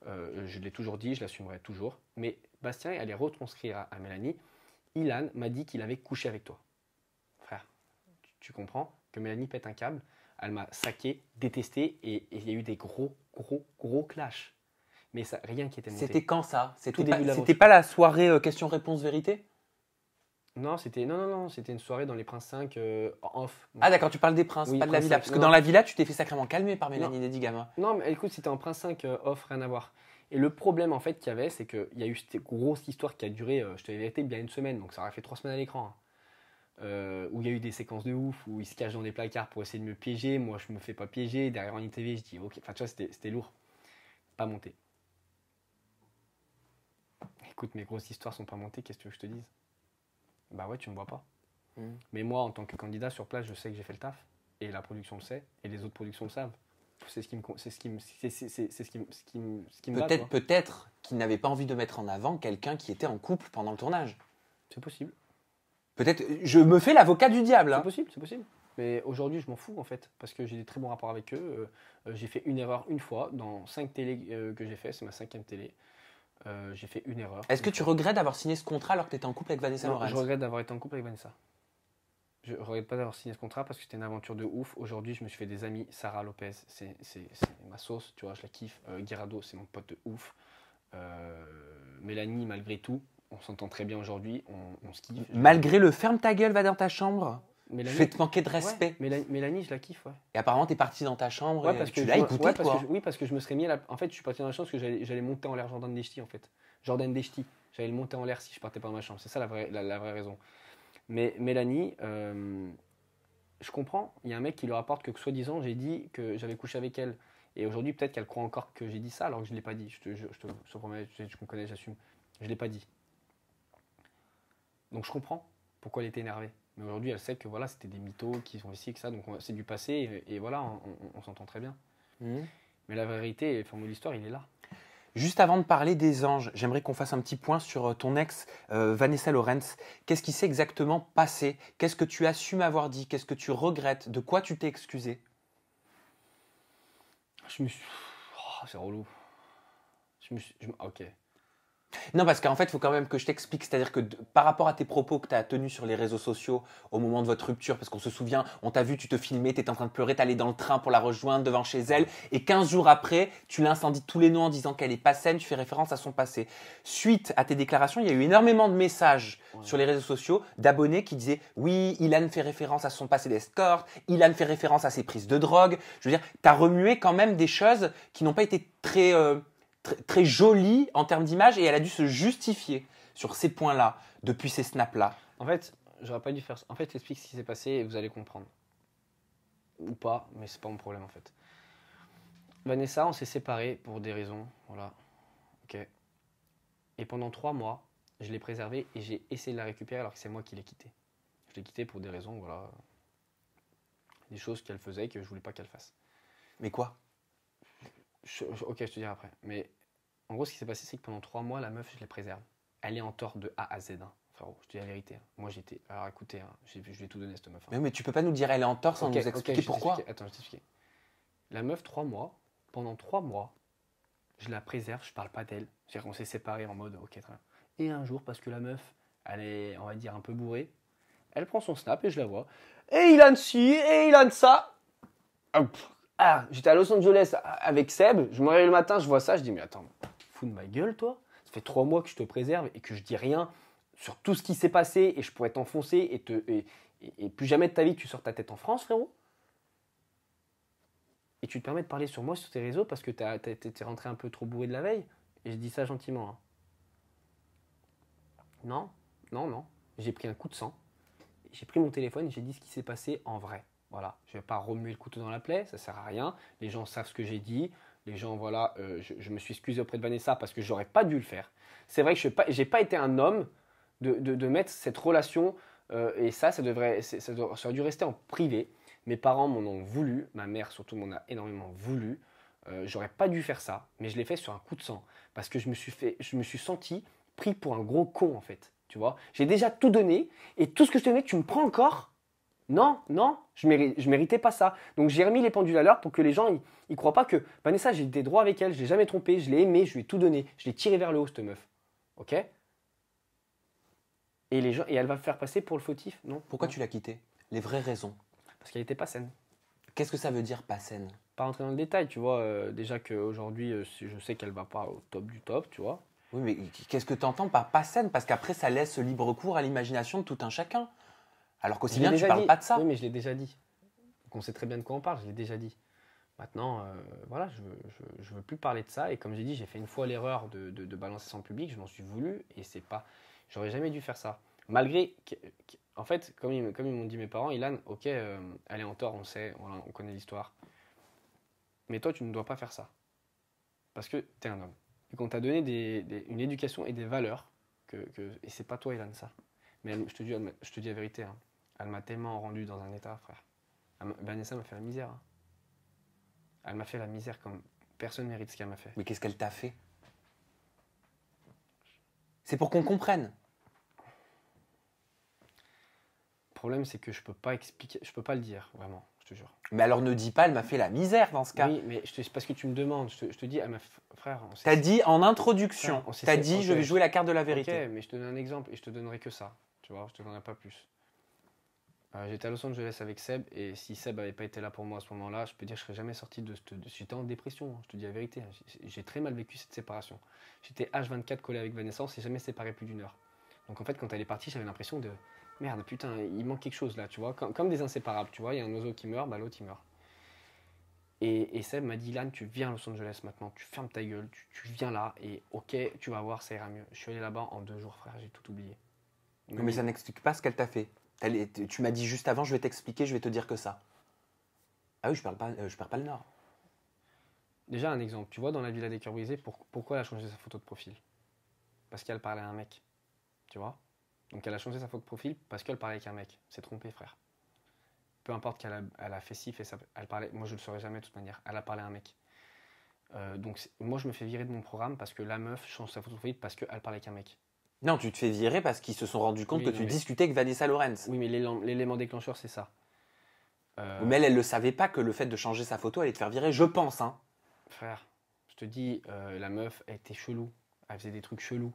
je l'ai toujours dit, je l'assumerai toujours. Mais Bastien allait retranscrire à Mélanie, Ilan m'a dit qu'il avait couché avec toi. Frère, tu comprends que Mélanie pète un câble, elle m'a saqué, détesté et il y a eu des gros clashs. Mais ça, rien qui était monté. C'était quand ça? C'était pas la soirée question-réponse vérité? Non, c'était une soirée dans les Princes 5 off. Ah d'accord, tu parles des Princes, oui, pas de la Villa. Parce que non. dans la Villa, tu t'es fait sacrément calmer par Mélanie Dedigama. Non, mais écoute, c'était en Prince 5 off, rien à voir. Et le problème en fait qu'il y avait, c'est qu'il y a eu cette grosse histoire qui a duré, je te l'ai vérité, bien une semaine. Donc ça aurait fait 3 semaines à l'écran. Hein. Où il y a eu des séquences de ouf, où il se cache dans des placards pour essayer de me piéger. Moi, je me fais pas piéger. Derrière en ITV, je dis ok. Enfin, tu vois, c'était lourd. Pas monté. Écoute, mes grosses histoires sont pas montées. Qu'est-ce que tu veux que je te dise? Bah ouais, tu me vois pas. Mais moi, en tant que candidat sur place, je sais que j'ai fait le taf. Et la production le sait. Et les autres productions le savent. C'est ce qui me va. Peut-être qu'il n'avait pas envie de mettre en avant quelqu'un qui était en couple pendant le tournage. C'est possible. Peut-être, je me fais l'avocat du diable. Hein. C'est possible. Mais aujourd'hui, je m'en fous en fait, parce que j'ai des très bons rapports avec eux. J'ai fait une erreur une fois dans 5 télés que j'ai fait, c'est ma 5e télé. j'ai fait une erreur. Est-ce que tu regrettes d'avoir signé ce contrat alors que tu étais en couple avec Vanessa Non, Lawrence? je regrette d'avoir été en couple avec Vanessa. Je regrette pas d'avoir signé ce contrat parce que c'était une aventure de ouf. Aujourd'hui, je me suis fait des amis. Sarah Lopez, c'est ma sauce, tu vois, je la kiffe. Guirado, c'est mon pote de ouf. Mélanie, malgré tout, on s'entend très bien aujourd'hui, on se kiffe. Malgré le ferme ta gueule, va dans ta chambre. Mélanie, je vais te manquer de respect. Ouais, Mélanie, je la kiffe, ouais. Et apparemment, t'es parti dans ta chambre et parce que tu l'as écouté, quoi. Oui, parce que je me serais mis à la... En fait, je suis parti dans la chambre parce que j'allais monter en l'air Jordan Deshti, en fait. Jordan Deshti. J'allais le monter en l'air si je partais pas dans ma chambre. C'est ça la vraie raison. Mais Mélanie, je comprends. Il y a un mec qui lui rapporte que soi-disant, j'ai dit que j'avais couché avec elle. Et aujourd'hui, peut-être qu'elle croit encore que j'ai dit ça alors que je ne l'ai pas dit. Je te promets, tu me connais, j'assume. Je ne l'ai pas dit. Donc je comprends pourquoi elle était énervée. Mais aujourd'hui, elle sait que voilà, c'était des mythos qui sont ici, que ça. Donc c'est du passé et voilà, on s'entend très bien. Mais la vérité, le fond de l'histoire, il est là. Juste avant de parler des anges, j'aimerais qu'on fasse un petit point sur ton ex, Vanessa Lawrence. Qu'est-ce qui s'est exactement passé? Qu'est-ce que tu assumes avoir dit? Qu'est-ce que tu regrettes? De quoi tu t'es excusé? Oh, c'est relou. Ok. Non, parce qu'en fait, il faut quand même que je t'explique. C'est-à-dire que par rapport à tes propos que tu as tenus sur les réseaux sociaux au moment de votre rupture, parce qu'on se souvient, on t'a vu, tu te filmais, tu étais en train de pleurer, tu allais dans le train pour la rejoindre devant chez elle, et 15 jours après, tu l'incendies tous les noms en disant qu'elle est pas saine, tu fais référence à son passé. Suite à tes déclarations, il y a eu énormément de messages sur les réseaux sociaux d'abonnés qui disaient « Oui, Ilan fait référence à son passé d'escorte, Ilan fait référence à ses prises de drogue. » Je veux dire, tu as remué quand même des choses qui n'ont pas été très jolie en termes d'image et elle a dû se justifier sur ces points-là, depuis ces snaps-là. En fait, j'aurais pas dû faire ça. En fait, j'explique ce qui s'est passé et vous allez comprendre. Ou pas, mais c'est pas mon problème en fait. Vanessa, on s'est séparés pour des raisons, voilà. Ok. Et pendant 3 mois, je l'ai préservée et j'ai essayé de la récupérer alors que c'est moi qui l'ai quittée. Je l'ai quittée pour des raisons, voilà. Des choses qu'elle faisait et que je voulais pas qu'elle fasse. Mais quoi? Ok, je te dirai après. Mais en gros, ce qui s'est passé, c'est que pendant 3 mois, la meuf, je la préserve. Elle est en tort de A à Z. Hein. Frérot, je te dis la vérité. Hein. Moi, j'étais. Alors écoutez, hein, je vais tout donner à cette meuf. Hein. Mais tu peux pas nous dire elle est en tort sans nous expliquer pourquoi. Attends, je t'explique. La meuf, 3 mois. Pendant 3 mois, je la préserve, je parle pas d'elle. C'est-à-dire qu'on s'est séparés en mode ok, très bien. Et un jour, parce que la meuf, elle est, on va dire, un peu bourrée, elle prend son snap et je la vois. Et il a de ci, et il a de ça. Ah, j'étais à Los Angeles avec Seb, je me réveille le matin, je vois ça, je dis mais attends, fous de ma gueule toi. Ça fait 3 mois que je te préserve et que je dis rien sur tout ce qui s'est passé et je pourrais t'enfoncer et plus jamais de ta vie tu sors ta tête en France, frérot. Et tu te permets de parler sur moi sur tes réseaux parce que t'es rentré un peu trop bourré de la veille. Et je dis ça gentiment. Hein. Non. J'ai pris un coup de sang. J'ai pris mon téléphone et j'ai dit ce qui s'est passé en vrai. Voilà, je ne vais pas remuer le couteau dans la plaie, ça ne sert à rien. Les gens savent ce que j'ai dit. Les gens, voilà, je me suis excusé auprès de Vanessa parce que je n'aurais pas dû le faire. C'est vrai que je n'ai pas été un homme de mettre cette relation et ça aurait dû rester en privé. Mes parents m'en ont voulu, ma mère surtout m'en a énormément voulu. J'aurais pas dû faire ça, mais je l'ai fait sur un coup de sang parce que je me suis senti pris pour un gros con en fait. Tu vois, j'ai déjà tout donné et tout ce que je te donnais, tu me prends encore. Non, je méritais pas ça. Donc j'ai remis les pendules à l'heure pour que les gens ils croient pas que Vanessa, j'ai des droits avec elle, je l'ai jamais trompée, je l'ai aimée, je lui ai tout donné, je l'ai tirée vers le haut cette meuf. Ok? Et elle va me faire passer pour le fautif, non? Pourquoi tu l'as quittée? Les vraies raisons. Parce qu'elle était pas saine. Qu'est-ce que ça veut dire pas saine? Pas rentrer dans le détail, tu vois. Déjà qu'aujourd'hui, je sais qu'elle va pas au top du top, tu vois. Oui, mais qu'est-ce que tu entends par pas saine? Parce qu'après, ça laisse libre cours à l'imagination de tout un chacun. Alors qu'aussi bien, tu parles pas de ça. Oui, mais je l'ai déjà dit. Donc on sait très bien de quoi on parle, je l'ai déjà dit. Maintenant, voilà, je veux plus parler de ça. Et comme j'ai dit, j'ai fait une fois l'erreur de balancer ça en public, je m'en suis voulu. Et c'est pas... J'aurais jamais dû faire ça. Malgré... En fait, comme ils m'ont dit mes parents, Ilan, ok, elle est en tort, on sait, on connaît l'histoire. Mais toi, tu ne dois pas faire ça. Parce que tu es un homme. Et qu'on t'a donné une éducation et des valeurs. Et c'est pas toi, Ilan, ça. Mais je te dis la vérité, hein. Elle m'a tellement rendu dans un état, frère. Vanessa m'a fait la misère. Hein. Elle m'a fait la misère comme personne ne mérite ce qu'elle m'a fait. Mais qu'est-ce qu'elle t'a fait? C'est pour qu'on comprenne. Le problème, c'est que je peux pas expliquer, je peux pas le dire, vraiment. je te jure. Mais alors ne dis pas, elle m'a fait la misère dans ce cas. Oui, mais c'est parce que tu me demandes. Je te dis, frère, T'as dit en introduction, Frère, t'as dit ok. je vais jouer la carte de la vérité. Ok, mais je te donne un exemple et je te donnerai que ça. Tu vois, je te donnerai pas plus. J'étais à Los Angeles avec Seb et si Seb avait pas été là pour moi à ce moment-là, je peux dire que je serais jamais sorti j'étais en dépression, hein, je te dis la vérité. J'ai très mal vécu cette séparation. J'étais H24 collé avec Vanessa, on s'est jamais séparé plus d'1 heure. Donc en fait, quand elle est partie, j'avais l'impression de merde, putain, il manque quelque chose là, tu vois, comme des inséparables, tu vois, il y a un oiseau qui meurt, bah l'autre il meurt. Et Seb m'a dit, Ilan, tu viens à Los Angeles maintenant, tu fermes ta gueule, tu viens là et ok, tu vas voir, ça ira mieux. Je suis allé là-bas en 2 jours, frère, j'ai tout oublié. Mais ça n'explique pas ce qu'elle t'a fait. Tu m'as dit juste avant, je vais t'expliquer, je vais te dire que ça. Ah oui, je perds pas le nord. Déjà un exemple, tu vois dans la Villa des Cœurs Brisés, pourquoi elle a changé sa photo de profil? Parce qu'elle parlait à un mec, tu vois. Donc elle a changé sa photo de profil parce qu'elle parlait avec un mec. C'est trompé, frère. Peu importe elle a fait ci, fait ça, elle parlait. Moi je le saurais jamais de toute manière. Elle a parlé à un mec. Donc moi je me fais virer de mon programme parce que la meuf change sa photo de profil parce qu'elle parlait avec un mec. Non, tu te fais virer parce qu'ils se sont rendus compte que tu discutais avec Vanessa Lorenz. Oui, mais l'élément déclencheur c'est ça. Mais elle ne savait pas que le fait de changer sa photo allait te faire virer, je pense. Hein. Frère, je te dis, la meuf, elle était chelou. Elle faisait des trucs chelous.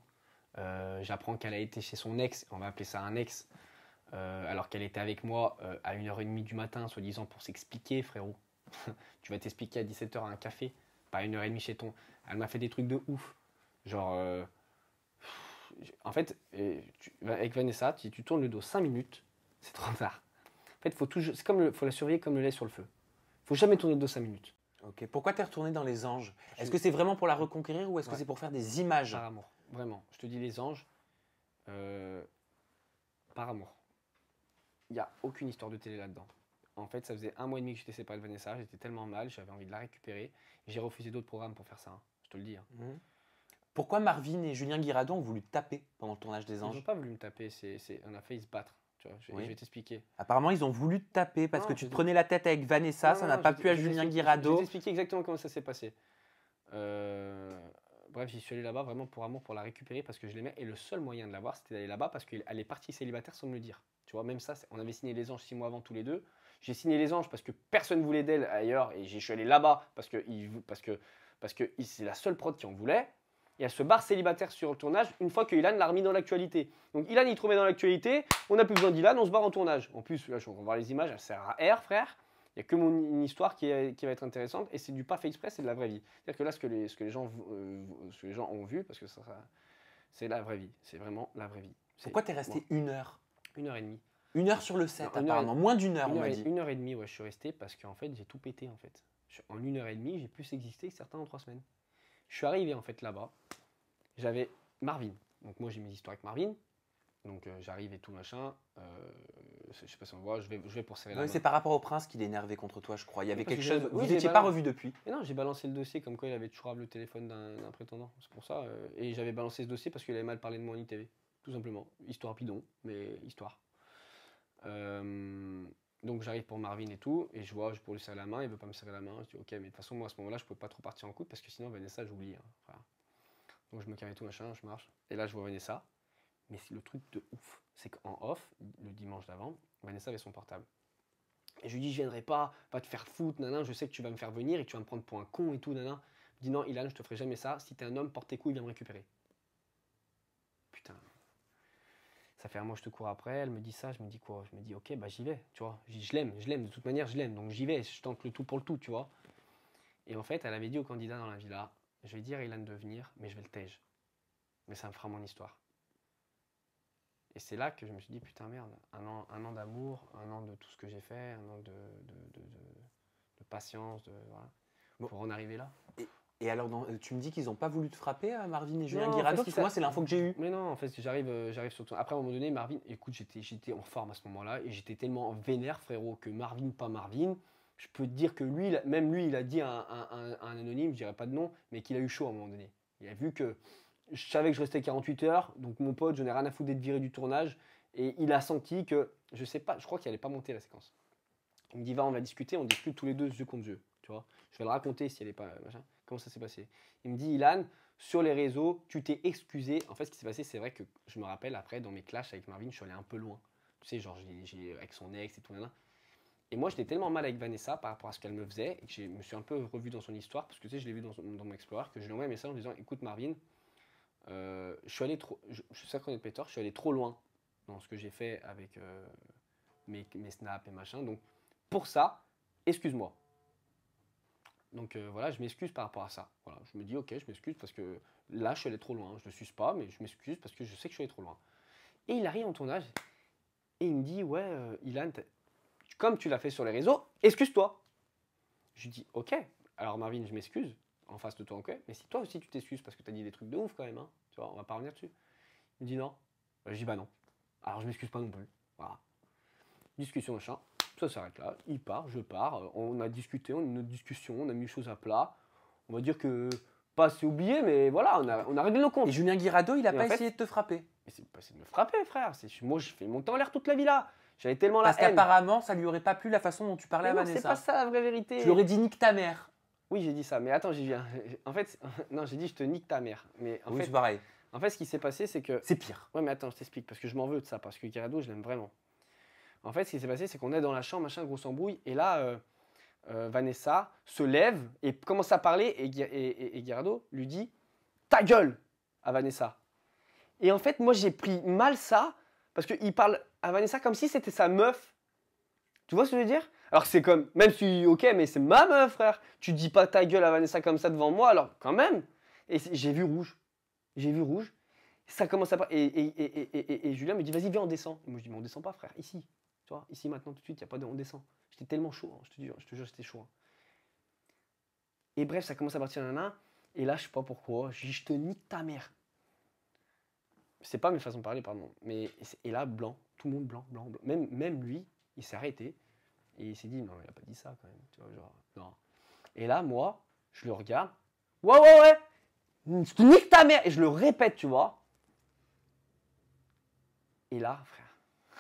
J'apprends qu'elle a été chez son ex, on va appeler ça un ex, alors qu'elle était avec moi à 1h30 du matin, soi-disant pour s'expliquer, frérot. Tu vas t'expliquer à 17h à un café, pas à 1h30 chez ton. Elle m'a fait des trucs de ouf. Genre, en fait, avec Vanessa, si tu tournes le dos 5 minutes, c'est trop tard. En fait, faut la surveiller comme le lait sur le feu. Faut jamais tourner le dos 5 minutes. Ok. Pourquoi t'es retourné dans les anges? Est-ce que c'est vraiment pour la reconquérir ou est-ce que c'est pour faire des images? Par amour, vraiment. Je te dis les anges, par amour. Il n'y a aucune histoire de télé là-dedans. En fait, ça faisait 1 mois et demi que j'étais séparé de Vanessa, j'étais tellement mal, j'avais envie de la récupérer. J'ai refusé d'autres programmes pour faire ça, hein, je te le dis. Hein. Pourquoi Marvin et Julien Guirado ont voulu te taper pendant le tournage des Ils anges? n'ont pas voulu me taper, on a failli se battre. Tu vois, je vais t'expliquer. Apparemment, ils ont voulu te taper parce Non, que tu te prenais la tête avec Vanessa, ça n'a pas plu à Julien Guirado. Je vais t'expliquer exactement comment ça s'est passé. Bref, j'y suis allé là-bas vraiment pour amour, pour la récupérer parce que je l'aimais. Et le seul moyen de l'avoir, c'était d'aller là-bas parce qu'elle est partie célibataire sans me le dire. Tu vois, même ça, on avait signé les anges 6 mois avant tous les deux. J'ai signé les anges parce que personne ne voulait d'elle ailleurs et je suis allé là-bas parce que c'est la seule prod qui en voulait. Et elle se barre célibataire sur le tournage une fois que Ilan l'a remis dans l'actualité. Donc Ilan, il te remet dans l'actualité, on n'a plus besoin d'Ilan, on se barre en tournage. En plus, là, je vais voir les images, elle sert à R, frère. Il n'y a que une histoire qui va être intéressante et c'est du pas fait exprès, c'est de la vraie vie. C'est-à-dire que là, ce que les gens ont vu, parce que c'est la vraie vie, c'est vraiment la vraie vie. Pourquoi t'es resté 1 heure? 1h30. 1 heure sur le set, apparemment. Moins d'1 heure, on m'a dit. 1h30, ouais, je suis resté parce qu'en fait, j'ai tout pété, en fait. En 1h30, j'ai plus existé que certains en 3 semaines. Je suis arrivé, en fait, là-bas. J'avais Marvin. Donc moi, j'ai mes histoires avec Marvin. Donc j'arrive et tout machin. Je sais pas si on voit, je vais pour serrer la main. C'est par rapport au prince qu'il est énervé contre toi, je crois. Il y avait quelque chose. Oui, vous n'étiez pas revu depuis. Et non, j'ai balancé le dossier comme quoi il avait toujours le téléphone d'un prétendant. C'est pour ça. Et j'avais balancé ce dossier parce qu'il avait mal parlé de moi en ITV. Tout simplement. Histoire bidon, mais histoire. Donc j'arrive pour Marvin et tout. Et je vois, pour lui serrer la main. Il veut pas me serrer la main. Je dis ok, mais de toute façon, moi à ce moment-là, je pouvais pas trop partir en couple parce que sinon, Vanessa, j'oublie. Hein. Voilà. Donc je me calme et tout machin, je marche. Et là, je vois Vanessa. Mais c'est le truc de ouf. C'est qu'en off, le dimanche d'avant, Vanessa avait son portable. Et je lui dis, je viendrai pas, va te faire foutre, nanan, je sais que tu vas me faire venir et que tu vas me prendre pour un con et tout, nanan. Je dis non, Ilan, je te ferai jamais ça. Si t'es un homme, porte tes couilles, viens me récupérer. Putain. Ça fait 1 mois que je te cours après, elle me dit ça, je me dis quoi? Je me dis ok, bah j'y vais, tu vois. Je l'aime, de toute manière, je l'aime, donc j'y vais, je tente le tout pour le tout, tu vois. Et en fait, elle avait dit au candidat dans la villa, je vais dire à Ilan de venir, mais je vais le tège. Mais ça me fera mon histoire. Et c'est là que je me suis dit, putain merde, un an d'amour, 1 an de tout ce que j'ai fait, 1 an de patience, voilà, pour en arriver là. Et alors, tu me dis qu'ils n'ont pas voulu te frapper, Marvin et Julien Guirado, parce que moi, c'est l'info que j'ai eue. Mais non, en fait, j'arrive sur ton... Après, à un moment donné, Marvin, écoute, j'étais en forme à ce moment-là, et j'étais tellement vénère, frérot, que Marvin, pas Marvin, je peux te dire que lui, même lui, il a dit à un anonyme, je dirais pas de nom, mais qu'il a eu chaud à un moment donné. Il a vu que je savais que je restais 48 heures, donc mon pote, je n'ai rien à foutre d'être viré du tournage, et il a senti que, je sais pas, je crois qu'il allait pas monter la séquence. Il me dit, va, on va discuter, on discute tous les deux, yeux contre yeux, tu vois. Je vais le raconter si elle est pas, machin. Comment ça s'est passé? Il me dit, Ilan, sur les réseaux, tu t'es excusé. En fait, ce qui s'est passé, c'est vrai que je me rappelle après, dans mes clashs avec Marvin, je suis allé un peu loin. Tu sais, genre, avec son ex et tout, là. Et moi, j'étais tellement mal avec Vanessa par rapport à ce qu'elle me faisait, et que je me suis un peu revu dans son histoire, parce que tu sais, je l'ai vu dans mon Explorer, que je lui ai envoyé un message en disant, écoute Marvin, je suis allé trop, je sais qu'on est pétard, je suis allé trop loin dans ce que j'ai fait avec mes snaps et machin, donc pour ça, excuse-moi. Donc voilà, je m'excuse par rapport à ça. Voilà, je me dis, ok, je m'excuse parce que là, je suis allé trop loin. Je ne le suis pas, mais je m'excuse parce que je sais que je suis allé trop loin. Et il arrive en tournage et il me dit, ouais, Ilan, comme tu l'as fait sur les réseaux, excuse-toi. Je lui dis, ok, alors Marvin, je m'excuse en face de toi, ok, mais si toi aussi tu t'excuses parce que tu as dit des trucs de ouf quand même, hein, tu vois, on va pas revenir dessus. Il me dit non. Je dis, bah non. Alors je m'excuse pas non plus. Voilà. Discussion, machin. Ça s'arrête là, il part, je pars, on a discuté, on a eu une discussion, on a mis les choses à plat. On va dire que, pas assez oublié, mais voilà, on a réglé nos comptes. Et Julien Guirado, il a Et pas en fait, essayé de te frapper. Mais c'est pas essayé de me frapper, frère. Moi, je fais monter en l'air toute la vie là. J'avais tellement la Parce haine. qu'apparemment, ça lui aurait pas plu la façon dont tu parlais Mais à non, c'est Vanessa. pas ça la vraie vérité. Tu lui aurais dit nique ta mère. Oui, j'ai dit ça, mais attends, en fait, non, j'ai dit je te nique ta mère. Mais Oui, c'est pareil. en fait, ce qui s'est passé, c'est que. C'est pire. Ouais, mais attends, je t'explique, parce que je m'en veux de ça, parce que Guirado, je l'aime vraiment. En fait, ce qui s'est passé, c'est qu'on est dans la chambre, machin, grosse embrouille, et là, Vanessa se lève et commence à parler, et Guirado lui dit ta gueule à Vanessa. Et en fait, moi, j'ai pris mal ça, parce qu'il parle à Vanessa comme si c'était sa meuf. Tu vois ce que je veux dire? Alors c'est comme, même si, ok, mais c'est ma meuf, frère. Tu dis pas ta gueule à Vanessa comme ça devant moi, alors quand même. Et j'ai vu rouge. J'ai vu rouge. Ça commence à pas. Et Julien me dit, vas-y, viens, on descend. Et moi, je dis, mais on descend pas, frère, ici. Tu vois, ici, maintenant, tout de suite, il n'y a pas de on descend. J'étais tellement chaud, hein, je te jure, j'étais chaud. Hein. Et bref, ça commence à partir d'un. Et là, je sais pas pourquoi, je dis, je te nique ta mère. C'est pas mes façons de parler, pardon. Mais, et là, blanc, tout le monde blanc, blanc, blanc. Même lui, il s'est arrêté. Et il s'est dit, non, il a pas dit ça quand même. Tu vois, genre, non. Et là, moi, je le regarde. Ouais, ouais, ouais. Je te nique ta mère. Et je le répète, tu vois. Et là, frère.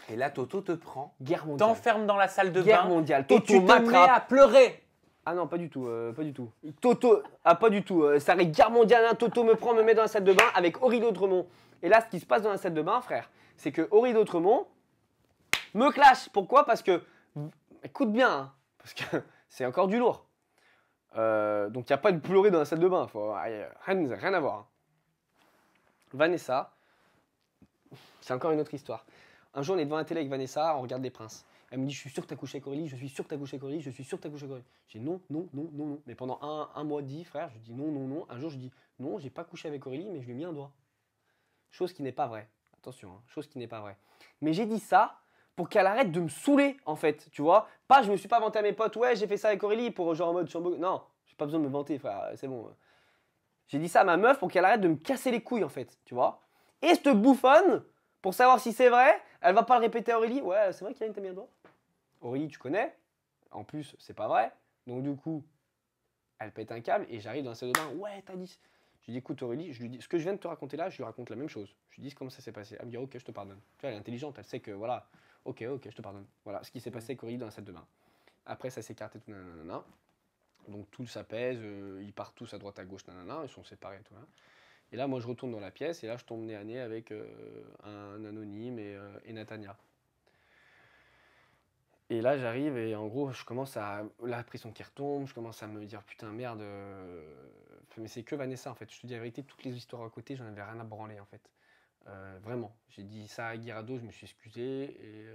Et là, Toto te prend, Guerre mondiale. t'enferme dans la salle de Guerre bain mondiale. et Toto tu te mets m'attrape. à pleurer. Ah non, pas du tout, pas du tout. Toto, ah pas du tout. Ça arrive guerre mondiale, hein. Toto me prend, me met dans la salle de bain avec Aurélie Autremont. Et là, ce qui se passe dans la salle de bain, frère, c'est que Aurélie Autremont me clash. Pourquoi? Parce que, écoute bien, hein, parce que c'est encore du lourd. Donc il n'y a pas de pleurer dans la salle de bain. Rien à voir. Hein. Vanessa, c'est encore une autre histoire. Un jour, on est devant la télé avec Vanessa, on regarde Les Princes. Elle me dit, je suis sûr que tu as couché avec Aurélie, je suis sûr que tu as couché avec Aurélie, je suis sûr que tu as couché avec Aurélie. J'ai dit non, non, non, non, non. Mais pendant un mois, 10, frère, je dis non, non, non. Un jour, je dis non, j'ai pas couché avec Aurélie, mais je lui ai mis un doigt. Chose qui n'est pas vraie. Attention, hein, chose qui n'est pas vraie. Mais j'ai dit ça pour qu'elle arrête de me saouler, en fait, tu vois. Pas, je me suis pas vanté à mes potes, ouais, j'ai fait ça avec Aurélie pour genre en mode chambeau. Non, j'ai pas besoin de me vanter, frère, c'est bon. J'ai dit ça à ma meuf pour qu'elle arrête de me casser les couilles, en fait, tu vois. Et cette bouffonne, pour savoir si c'est vrai, elle va pas le répéter à Aurélie. Ouais, c'est vrai qu'il y a une t'a mis un doigt. Aurélie, tu connais. En plus, c'est pas vrai. Donc du coup, elle pète un câble et j'arrive dans la salle de bain. Ouais, t'as dit. Je lui dis, écoute Aurélie, je lui dis, ce que je viens de te raconter là, je lui raconte la même chose. Je lui dis comment ça s'est passé. Elle me dit, ok, je te pardonne. Tu vois, elle est intelligente, elle sait que voilà, ok, je te pardonne. Voilà ce qui s'est passé avec Aurélie dans la salle de bain. Après, ça s'est écarté, tout nanana. Donc tout s'apaise, ils partent tous à droite à gauche, nanana, ils sont séparés, tout là. Et là, moi, je retourne dans la pièce et là, je tombe nez à nez avec un anonyme et Natania. Et là, j'arrive et en gros, je commence à. La pression qui retombe, je commence à me dire putain, merde. Mais c'est que Vanessa en fait. Je te dis la vérité, toutes les histoires à côté, j'en avais rien à branler en fait. Vraiment. J'ai dit ça à Guirado, je me suis excusé et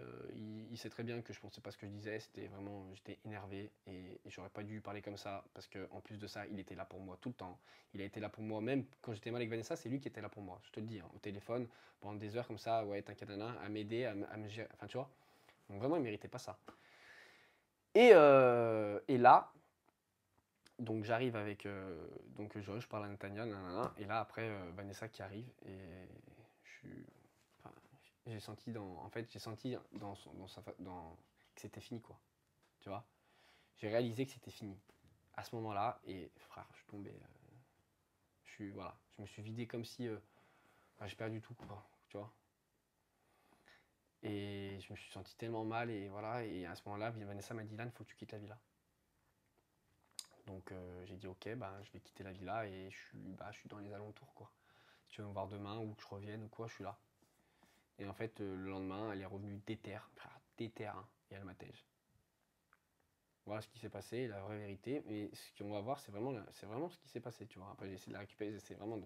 il sait très bien que je pensais pas ce que je disais. C'était vraiment. J'étais énervé et j'aurais pas dû parler comme ça parce qu'en plus de ça, il était là pour moi tout le temps. Il a été là pour moi, même quand j'étais mal avec Vanessa, c'est lui qui était là pour moi. Je te le dis, hein, au téléphone, pendant des heures comme ça, ouais, t'inquiète, à m'aider, à me gérer. Enfin, tu vois. Donc vraiment, il ne méritait pas ça. Et là, donc j'arrive avec donc je parle à Natania, nanana, et là après Vanessa qui arrive et j'ai senti que c'était fini quoi. Tu vois, j'ai réalisé que c'était fini à ce moment-là et frère, je suis tombé, voilà, je me suis vidé comme si j'ai perdu tout quoi, tu vois. Et je me suis senti tellement mal et voilà. Et à ce moment-là, Vanessa m'a dit, Lan, il faut que tu quittes la villa. Donc j'ai dit ok, bah, je vais quitter la villa et je suis dans les alentours quoi. Si tu veux me voir demain ou que je revienne ou quoi, je suis là. Et en fait, le lendemain, elle est revenue déterre, frère, déterre, hein, et elle m'attège. Voilà ce qui s'est passé, la vraie vérité. Et ce qu'on va voir, c'est vraiment ce qui s'est passé, tu vois. Après, j'ai essayé de la récupérer, c'est vraiment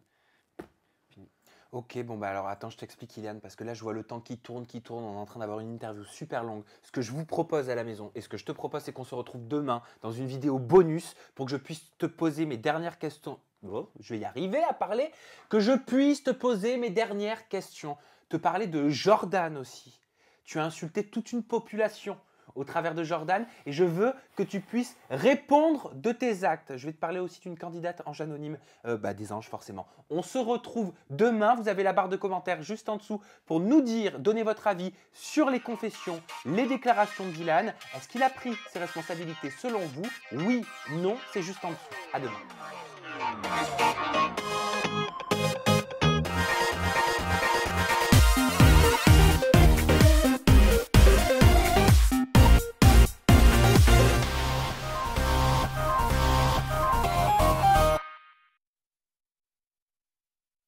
fini. Ok, bon bah alors attends, je t'explique Kylian, parce que là je vois le temps qui tourne, on est en train d'avoir une interview super longue. Ce que je vous propose à la maison, et ce que je te propose, c'est qu'on se retrouve demain dans une vidéo bonus pour que je puisse te poser mes dernières questions. Oh, je vais y arriver à parler, que je puisse te poser mes dernières questions. Te parler de Jordan aussi. Tu as insulté toute une population au travers de Jordan et je veux que tu puisses répondre de tes actes. Je vais te parler aussi d'une candidate ange anonyme, des anges forcément. On se retrouve demain, vous avez la barre de commentaires juste en dessous pour nous dire, donner votre avis sur les confessions, les déclarations de Dylan. Est-ce qu'il a pris ses responsabilités selon vous? Oui, non, c'est juste en dessous. À demain.